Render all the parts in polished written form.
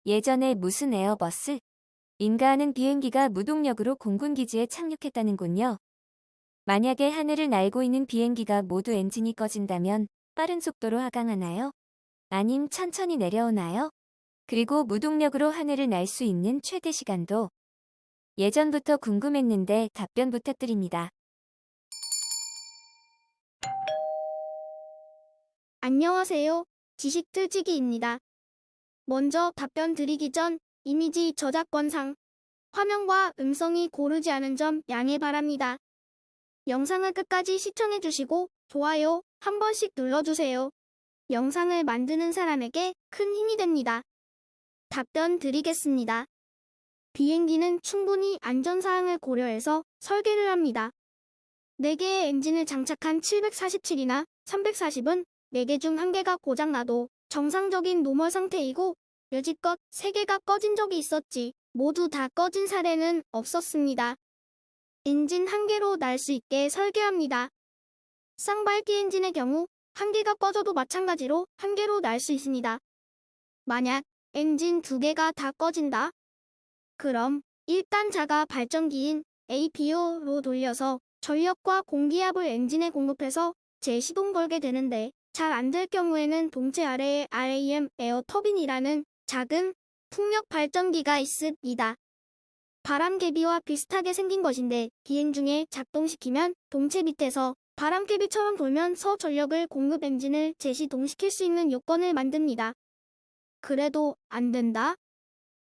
예전에 무슨 에어버스? 인가 하는 비행기가 무동력으로 공군기지에 착륙했다는군요. 만약에 하늘을 날고 있는 비행기가 모두 엔진이 꺼진다면 빠른 속도로 하강하나요? 아님 천천히 내려오나요? 그리고 무동력으로 하늘을 날 수 있는 최대 시간도 예전부터 궁금했는데 답변 부탁드립니다. 안녕하세요. 지식틀지기입니다. 먼저 답변 드리기 전 이미지 저작권상 화면과 음성이 고르지 않은 점 양해 바랍니다. 영상을 끝까지 시청해주시고 좋아요 한 번씩 눌러주세요. 영상을 만드는 사람에게 큰 힘이 됩니다. 답변 드리겠습니다. 비행기는 충분히 안전사항을 고려해서 설계를 합니다. 4개의 엔진을 장착한 747이나 340은 4개 중 1개가 고장나도 정상적인 노멀 상태이고 여지껏 3개가 꺼진 적이 있었지 모두 다 꺼진 사례는 없었습니다. 엔진 1개로 날 수 있게 설계합니다. 쌍발기 엔진의 경우 1개가 꺼져도 마찬가지로 1개로 날 수 있습니다. 만약 엔진 2개가 다 꺼진다? 그럼 1단 자가 발전기인 APU로 돌려서 전력과 공기압을 엔진에 공급해서 재시동 걸게 되는데 잘 안 될 경우에는 동체 아래에 RAM 에어 터빈이라는 작은 풍력 발전기가 있습니다. 바람개비와 비슷하게 생긴 것인데 비행 중에 작동시키면 동체 밑에서 바람개비처럼 돌면서 전력을 공급 엔진을 재시동시킬 수 있는 요건을 만듭니다. 그래도 안 된다?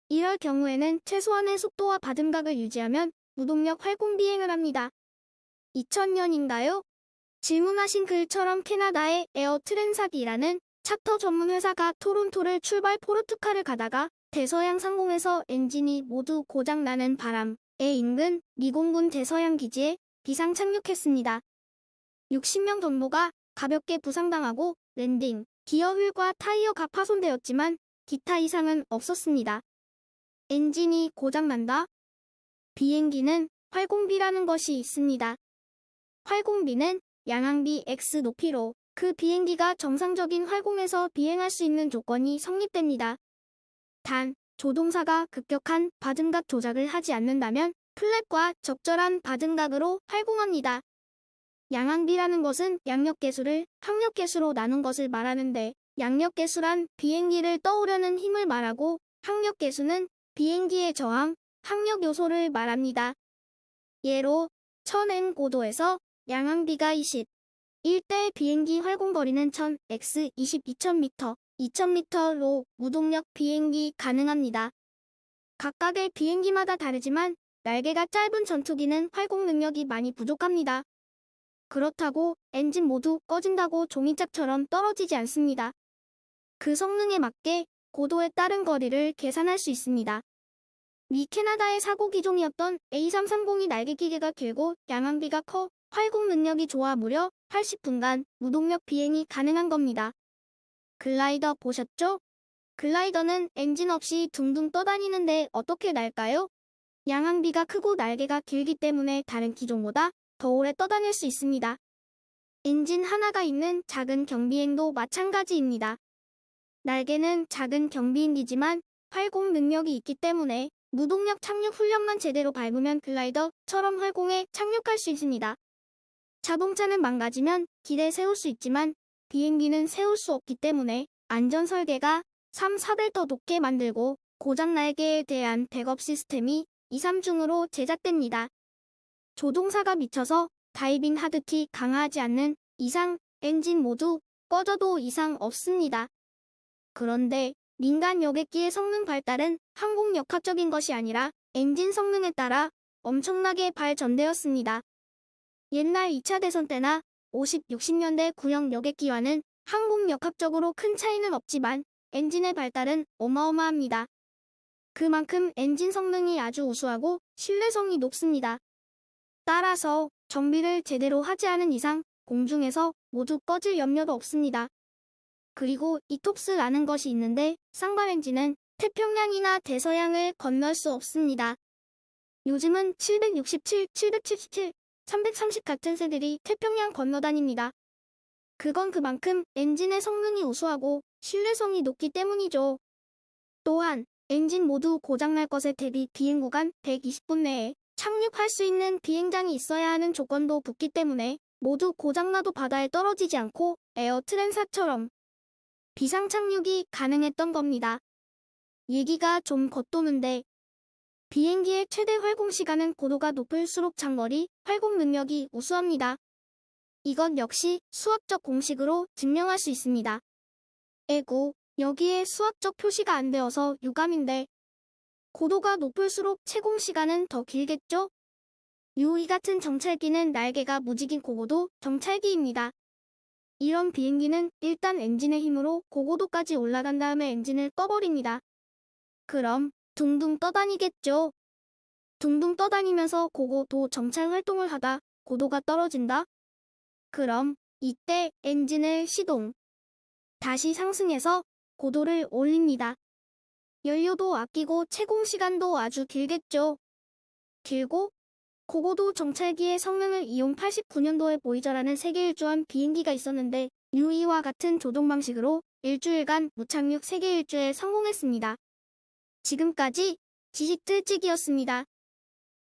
이럴 경우에는 최소한의 속도와 받음각을 유지하면 무동력 활공 비행을 합니다. 2000년인가요? 질문하신 글처럼 캐나다의 에어 트랜사기라는 차터 전문 회사가 토론토를 출발 포르투갈을 가다가 대서양 상공에서 엔진이 모두 고장나는 바람에 인근 미공군 대서양 기지에 비상 착륙했습니다. 60명 정도가 가볍게 부상당하고 랜딩, 기어 휠과 타이어가 파손되었지만 기타 이상은 없었습니다. 엔진이 고장난다? 비행기는 활공비라는 것이 있습니다. 활공비는 양항비 X 높이로 그 비행기가 정상적인 활공에서 비행할 수 있는 조건이 성립됩니다. 단, 조종사가 급격한 받음각 조작을 하지 않는다면 플랩과 적절한 받음각으로 활공합니다. 양항비라는 것은 양력계수를 항력계수로 나눈 것을 말하는데 양력계수란 비행기를 떠오려는 힘을 말하고 항력계수는 비행기의 저항, 항력 요소를 말합니다. 예로 1000m 고도에서 양항비가 21대 비행기 활공거리는 1000x 22,000m, 2000m로 무동력 비행기 가능합니다. 각각의 비행기마다 다르지만 날개가 짧은 전투기는 활공 능력이 많이 부족합니다. 그렇다고 엔진 모두 꺼진다고 종이짝처럼 떨어지지 않습니다. 그 성능에 맞게 고도에 따른 거리를 계산할 수 있습니다. 미 캐나다의 사고 기종이었던 A330이 날개 기계가 길고 양항비가 커 활공 능력이 좋아 무려 80분간 무동력 비행이 가능한 겁니다. 글라이더 보셨죠? 글라이더는 엔진 없이 둥둥 떠다니는데 어떻게 날까요? 양항비가 크고 날개가 길기 때문에 다른 기종보다 더 오래 떠다닐 수 있습니다. 엔진 하나가 있는 작은 경비행도 마찬가지입니다. 날개는 작은 경비행이지만 활공 능력이 있기 때문에 무동력 착륙 훈련만 제대로 밟으면 글라이더처럼 활공에 착륙할 수 있습니다. 자동차는 망가지면 길에 세울 수 있지만 비행기는 세울 수 없기 때문에 안전 설계가 3, 4배 더 높게 만들고 고장 날개에 대한 백업 시스템이 2, 3중으로 제작됩니다. 조종사가 미쳐서 다이빙 하드키 강화하지 않는 이상 엔진 모두 꺼져도 이상 없습니다. 그런데 민간 여객기의 성능 발달은 항공역학적인 것이 아니라 엔진 성능에 따라 엄청나게 발전되었습니다. 옛날 2차 대전 때나 50, 60년대 구형 여객기와는 항공역학적으로 큰 차이는 없지만 엔진의 발달은 어마어마합니다. 그만큼 엔진 성능이 아주 우수하고 신뢰성이 높습니다. 따라서 정비를 제대로 하지 않은 이상 공중에서 모두 꺼질 염려도 없습니다. 그리고 이톱스라는 것이 있는데 쌍발 엔진은 태평양이나 대서양을 건널 수 없습니다. 요즘은 767, 777, 330 같은 새들이 태평양 건너다닙니다. 그건 그만큼 엔진의 성능이 우수하고 신뢰성이 높기 때문이죠. 또한 엔진 모두 고장날 것에 대비 비행 구간 120분 내에 착륙할 수 있는 비행장이 있어야 하는 조건도 붙기 때문에 모두 고장나도 바다에 떨어지지 않고 에어 트랜사처럼 비상 착륙이 가능했던 겁니다. 얘기가 좀 겉도는데 비행기의 최대 활공 시간은 고도가 높을수록 장거리 활공 능력이 우수합니다. 이건 역시 수학적 공식으로 증명할 수 있습니다. 에고, 여기에 수학적 표시가 안 되어서 유감인데 고도가 높을수록 채공 시간은 더 길겠죠? 이 같은 정찰기는 날개가 무직인 고고도 정찰기입니다. 이런 비행기는 일단 엔진의 힘으로 고고도까지 올라간 다음에 엔진을 꺼버립니다. 그럼 둥둥 떠다니겠죠. 둥둥 떠다니면서 고고도 정찰 활동을 하다 고도가 떨어진다? 그럼 이때 엔진을 시동. 다시 상승해서 고도를 올립니다. 연료도 아끼고 채공 시간도 아주 길겠죠. 길고 고고도 정찰기의 성능을 이용 89년도에 보이저라는 세계 일주한 비행기가 있었는데 유이와 같은 조종 방식으로 일주일간 무착륙 세계 일주에 성공했습니다. 지금까지 지식 틀찌기였습니다.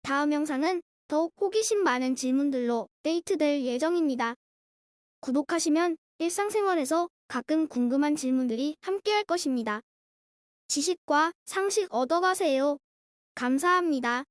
다음 영상은 더욱 호기심 많은 질문들로 데이트될 예정입니다. 구독하시면 일상생활에서 가끔 궁금한 질문들이 함께할 것입니다. 지식과 상식 얻어가세요. 감사합니다.